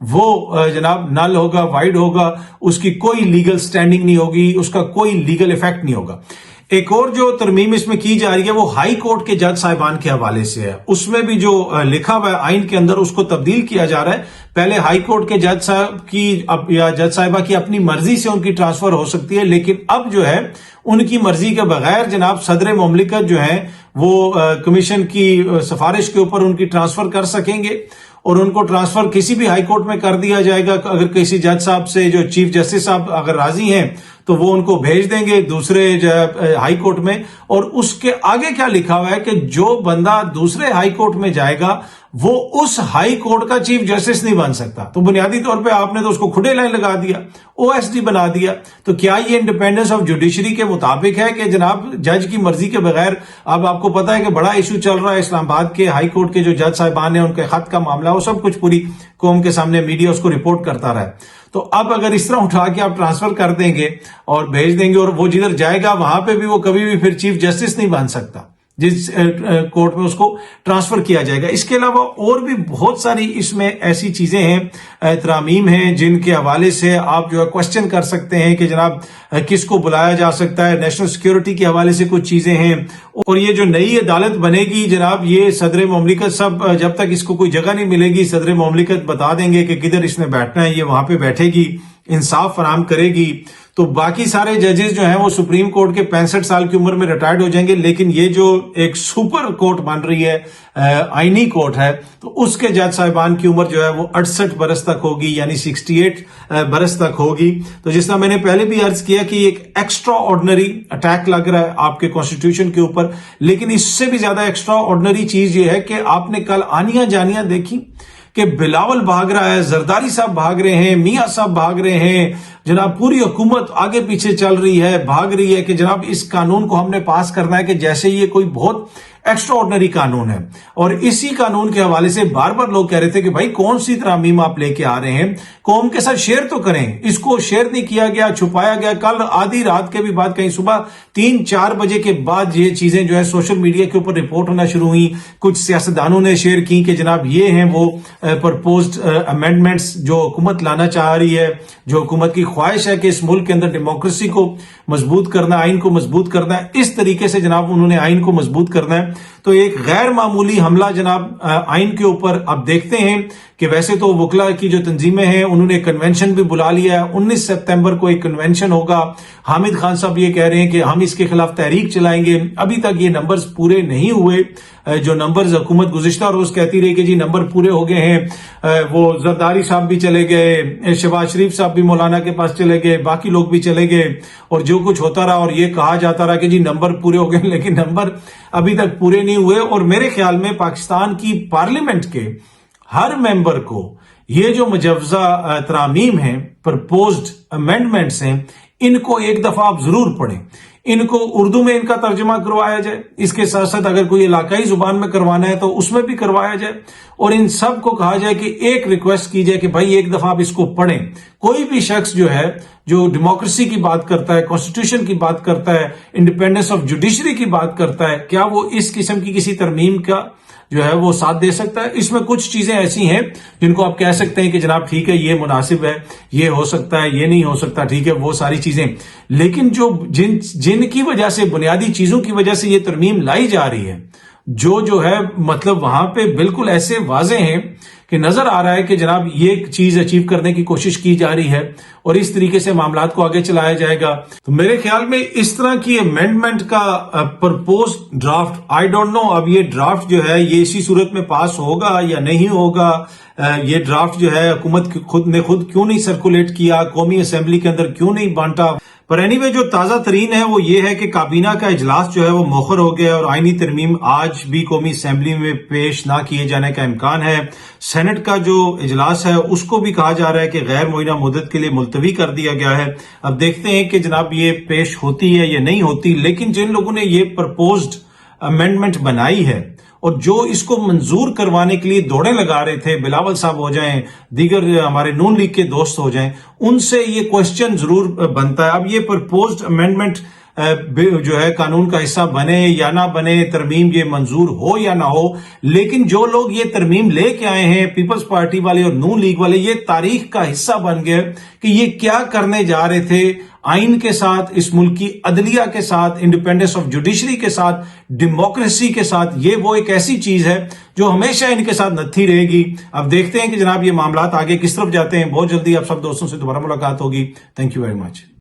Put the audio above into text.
وہ جناب نل ہوگا, وائڈ ہوگا, اس کی کوئی لیگل سٹینڈنگ نہیں ہوگی, اس کا کوئی لیگل ایفیکٹ نہیں ہوگا. ایک اور جو ترمیم اس میں کی جا رہی ہے وہ ہائی کورٹ کے جج صاحبان کے حوالے سے ہے. اس میں بھی جو لکھا ہوا ہے آئین کے اندر اس کو تبدیل کیا جا رہا ہے. پہلے ہائی کورٹ کے جج صاحب کی یا جج صاحبہ کی اپنی مرضی سے ان کی ٹرانسفر ہو سکتی ہے, لیکن اب جو ہے ان کی مرضی کے بغیر جناب صدر مملکت جو ہے وہ کمیشن کی سفارش کے اوپر ان کی ٹرانسفر کر سکیں گے, اور ان کو ٹرانسفر کسی بھی ہائی کورٹ میں کر دیا جائے گا. اگر کسی جج صاحب سے جو چیف جسٹس صاحب اگر راضی ہیں تو وہ ان کو بھیج دیں گے دوسرے ہائی کورٹ میں. اور اس کے آگے کیا لکھا ہوا ہے کہ جو بندہ دوسرے ہائی کورٹ میں جائے گا وہ اس ہائی کورٹ کا چیف جسٹس نہیں بن سکتا. تو بنیادی طور پہ آپ نے تو اس کو کھڑے لائن لگا دیا, او ایس ڈی بنا دیا. تو کیا یہ انڈیپینڈنس آف جوڈیشری کے مطابق ہے کہ جناب جج کی مرضی کے بغیر؟ اب آپ کو پتا ہے کہ بڑا ایشو چل رہا ہے اسلام آباد کے ہائی کورٹ کے جو جج صاحبان ہیں ان کے خط کا معاملہ, وہ سب کچھ پوری قوم کے سامنے میڈیا اس کو رپورٹ کرتا رہا ہے. تو اب اگر اس طرح اٹھا کے آپ ٹرانسفر کر دیں گے اور بھیج دیں گے, اور وہ جدھر جائے گا وہاں پہ بھی وہ کبھی بھی پھر چیف جسٹس نہیں بن سکتا جس کورٹ میں اس کو ٹرانسفر کیا جائے گا. اس کے علاوہ اور بھی بہت ساری اس میں ایسی چیزیں ہیں, ترامیم ہیں, جن کے حوالے سے آپ جو ہے کوشچن کر سکتے ہیں کہ جناب کس کو بلایا جا سکتا ہے. نیشنل سیکیورٹی کے حوالے سے کچھ چیزیں ہیں. اور یہ جو نئی عدالت بنے گی جناب, یہ صدر مملکت سب جب تک اس کو کوئی جگہ نہیں ملے گی صدر مملکت بتا دیں گے کہ کدھر اس نے بیٹھنا ہے, یہ وہاں پہ بیٹھے گی, انصاف فراہم کرے گی. تو باقی سارے ججز جو ہیں وہ سپریم کورٹ کے 65 سال کی عمر میں ریٹائرڈ ہو جائیں گے, لیکن یہ جو ایک سپر کورٹ بن رہی ہے, آئینی کورٹ ہے, تو اس کے جج صاحبان کی عمر جو ہے وہ 68 برس تک ہوگی, یعنی 68 برس تک ہوگی. تو جس طرح میں نے پہلے بھی عرض کیا کہ ایک ایکسٹرا آرڈنری اٹیک لگ رہا ہے آپ کے کانسٹیٹیوشن کے اوپر, لیکن اس سے بھی زیادہ ایکسٹرا آرڈنری چیز یہ ہے کہ آپ نے کل آنیاں جانیاں دیکھی کہ بلاول بھاگ رہا ہے, زرداری صاحب بھاگ رہے ہیں, میاں صاحب بھاگ رہے ہیں, جناب پوری حکومت آگے پیچھے چل رہی ہے, بھاگ رہی ہے کہ جناب اس قانون کو ہم نے پاس کرنا ہے, کہ جیسے یہ کوئی بہت ایکسٹرا آرڈنری قانون ہے. اور اسی قانون کے حوالے سے بار بار لوگ کہہ رہے تھے کہ بھائی کون سی ترامیم آپ لے کے آ رہے ہیں, قوم کے ساتھ شیئر تو کریں. اس کو شیئر نہیں کیا گیا, چھپایا گیا. کل آدھی رات کے بھی بعد کہیں صبح 3-4 بجے کے بعد یہ چیزیں جو ہے سوشل میڈیا کے اوپر رپورٹ ہونا شروع ہوئی. کچھ سیاستدانوں نے شیئر کی کہ جناب یہ ہیں وہ پرپوزڈ امینڈمنٹس جو حکومت لانا چاہ رہی ہے, جو حکومت کی خواہش ہے کہ اس ملک کے اندر ڈیموکریسی کو مضبوط کرنا, آئین کو مضبوط کرنا ہے. اس طریقے سے جناب انہوں نے آئین کو مضبوط کرنا ہے. تو ایک غیر معمولی حملہ جناب آئین کے اوپر. اب دیکھتے ہیں کہ ویسے تو وکلا کی جو تنظیمیں ہیں انہوں نے کنونشن بھی بلا لیا ہے. 19 سپتمبر کو ایک کنونشن ہوگا. حامد خان صاحب یہ کہہ رہے ہیں کہ ہم اس کے خلاف تحریک چلائیں گے. ابھی تک یہ نمبرز پورے نہیں ہوئے, جو نمبرز حکومت گزشتہ روز کہتی رہی کہ جی نمبر پورے ہو گئے ہیں. وہ زرداری صاحب بھی چلے گئے, شہباز شریف صاحب بھی مولانا کے پاس چلے گئے, باقی لوگ بھی چلے گئے, اور جو کچھ ہوتا رہا اور یہ کہا جاتا رہا کہ جی نمبر پورے ہو گئے, لیکن نمبر ابھی تک پورے نہیں ہوئے. اور میرے خیال میں پاکستان کی پارلیمنٹ کے ہر ممبر کو یہ جو مجوزہ ترامیم ہیں, پرپوزڈ امینڈمنٹس ہیں, ان کو ایک دفعہ آپ ضرور پڑھیں. ان کو اردو میں ان کا ترجمہ کروایا جائے, اس کے ساتھ ساتھ اگر کوئی علاقائی زبان میں کروانا ہے تو اس میں بھی کروایا جائے, اور ان سب کو کہا جائے کہ ایک ریکویسٹ کی جائے کہ بھائی ایک دفعہ آپ اس کو پڑھیں. کوئی بھی شخص جو ہے جو ڈیموکریسی کی بات کرتا ہے, کانسٹیٹیوشن کی بات کرتا ہے, انڈیپینڈنس آف جوڈیشری کی بات کرتا ہے, کیا وہ اس قسم کی کسی ترمیم کا جو ہے وہ ساتھ دے سکتا ہے؟ اس میں کچھ چیزیں ایسی ہیں جن کو آپ کہہ سکتے ہیں کہ جناب ٹھیک ہے یہ مناسب ہے, یہ ہو سکتا ہے, یہ نہیں ہو سکتا, ٹھیک ہے وہ ساری چیزیں. لیکن جو جن کی وجہ سے, بنیادی چیزوں کی وجہ سے یہ ترمیم لائی جا رہی ہے, جو ہے مطلب وہاں پہ بالکل ایسے واضح ہیں کہ نظر آ رہا ہے کہ جناب یہ چیز اچیو کرنے کی کوشش کی جا رہی ہے اور اس طریقے سے معاملات کو آگے چلایا جائے گا. تو میرے خیال میں اس طرح کی امینڈمنٹ کا propose draft, I don't know اب یہ ڈرافٹ جو ہے یہ اسی صورت میں پاس ہوگا یا نہیں ہوگا. یہ ڈرافٹ جو ہے حکومت خود کیوں نہیں سرکولیٹ کیا, قومی اسمبلی کے اندر کیوں نہیں بانٹا. پر اینی وے جو تازہ ترین ہے وہ یہ ہے کہ کابینہ کا اجلاس جو ہے وہ مؤخر ہو گیا اور آئینی ترمیم آج بھی قومی اسمبلی میں پیش نہ کیے جانے کا امکان ہے. سینٹ کا جو اجلاس ہے اس کو بھی کہا جا رہا ہے کہ غیر معینہ مدت کے لیے ملتوی کر دیا گیا ہے. اب دیکھتے ہیں کہ جناب یہ پیش ہوتی ہے یا نہیں ہوتی. لیکن جن لوگوں نے یہ پرپوزڈ امینڈمنٹ بنائی ہے اور جو اس کو منظور کروانے کے لیے دوڑیں لگا رہے تھے, بلاول صاحب ہو جائیں, دیگر ہمارے نون لیگ کے دوست ہو جائیں, ان سے یہ کوشچن ضرور بنتا ہے. اب یہ پرپوزڈ امینڈمنٹ جو ہے قانون کا حصہ بنے یا نہ بنے، ترمیم یہ منظور ہو یا نہ ہو، لیکن جو لوگ یہ ترمیم لے کے آئے ہیں، پیپلز پارٹی والے اور نون لیگ والے، یہ تاریخ کا حصہ بن گئے کہ یہ کیا کرنے جا رہے تھے آئین کے ساتھ، اس ملک کی عدلیہ کے ساتھ، انڈیپینڈنس آف جوڈیشری کے ساتھ، ڈیموکریسی کے ساتھ۔ یہ وہ ایک ایسی چیز ہے جو ہمیشہ ان کے ساتھ نتھی رہے گی۔ اب دیکھتے ہیں کہ جناب یہ معاملات آگے کس طرف جاتے ہیں۔ بہت جلدی آپ سب دوستوں سے دوبارہ ملاقات ہوگی۔ Thank you very much.